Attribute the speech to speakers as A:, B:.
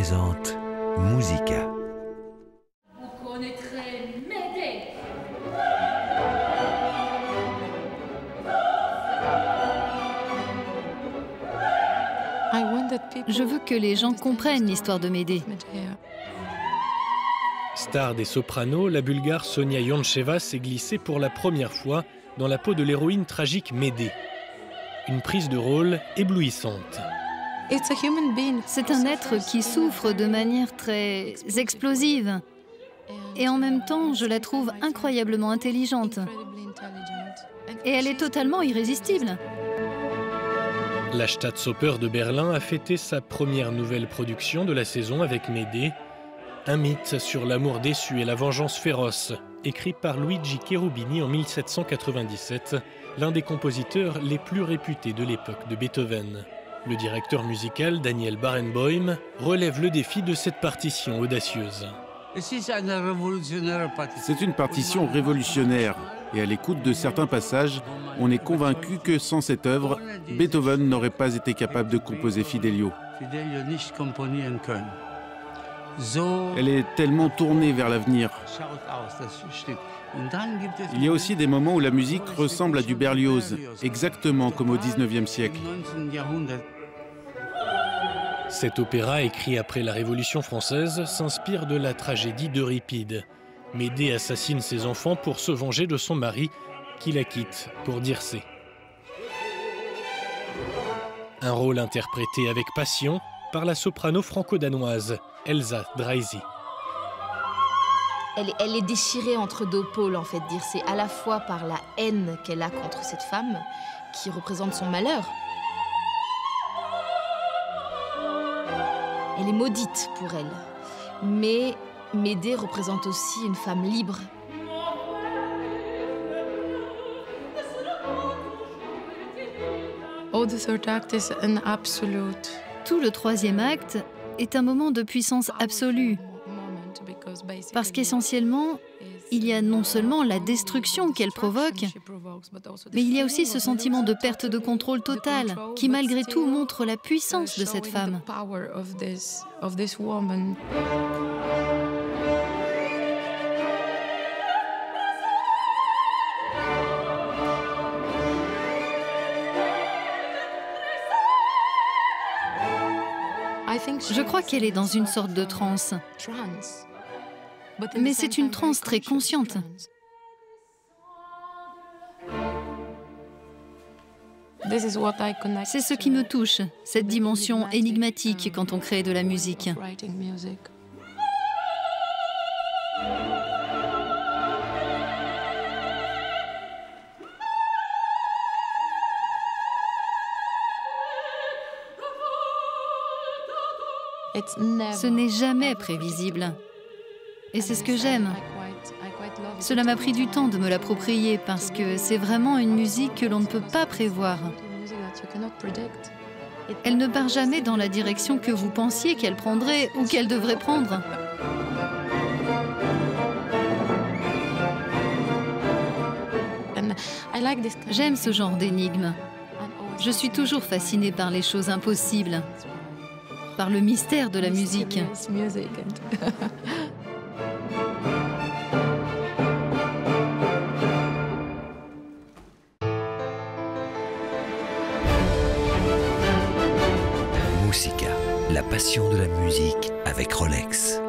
A: présente Musica.
B: Vous connaîtrez Médée.
C: Je veux que les gens comprennent l'histoire de Médée.
D: Star des sopranos, la Bulgare Sonia Yoncheva s'est glissée pour la première fois dans la peau de l'héroïne tragique Médée. Une prise de rôle éblouissante.
C: C'est un être qui souffre de manière très explosive. Et en même temps, je la trouve incroyablement intelligente. Et elle est totalement irrésistible.
D: La Staatsoper de Berlin a fêté sa première nouvelle production de la saison avec Médée, un mythe sur l'amour déçu et la vengeance féroce, écrit par Luigi Cherubini en 1797, l'un des compositeurs les plus réputés de l'époque de Beethoven. Le directeur musical, Daniel Barenboim, relève le défi de cette partition audacieuse.
E: C'est une partition révolutionnaire, et à l'écoute de certains passages, on est convaincu que sans cette œuvre, Beethoven n'aurait pas été capable de composer Fidelio. Elle est tellement tournée vers l'avenir. Il y a aussi des moments où la musique ressemble à du Berlioz, exactement comme au XIXe siècle.
D: Cet opéra, écrit après la Révolution française, s'inspire de la tragédie d'Euripide. Médée assassine ses enfants pour se venger de son mari, qui la quitte pour Dircé. Un rôle interprété avec passion par la soprano franco-danoise Elsa Dreisig.
F: Elle est déchirée entre deux pôles, en fait, Dircé, à la fois par la haine qu'elle a contre cette femme, qui représente son malheur. Elle est maudite pour elle. Mais Médée représente aussi une femme libre.
C: Tout le troisième acte est un moment de puissance absolue. Parce qu'essentiellement, il y a non seulement la destruction qu'elle provoque, mais il y a aussi ce sentiment de perte de contrôle totale qui, malgré tout, montre la puissance de cette femme. Je crois qu'elle est dans une sorte de transe. Mais c'est une transe très consciente. C'est ce qui me touche, cette dimension énigmatique quand on crée de la musique. Ce n'est jamais prévisible. Et c'est ce que j'aime. Cela m'a pris du temps de me l'approprier parce que c'est vraiment une musique que l'on ne peut pas prévoir. Elle ne part jamais dans la direction que vous pensiez qu'elle prendrait ou qu'elle devrait prendre. J'aime ce genre d'énigme. Je suis toujours fascinée par les choses impossibles, par le mystère de la musique.
A: Musica, la passion de la musique avec Rolex.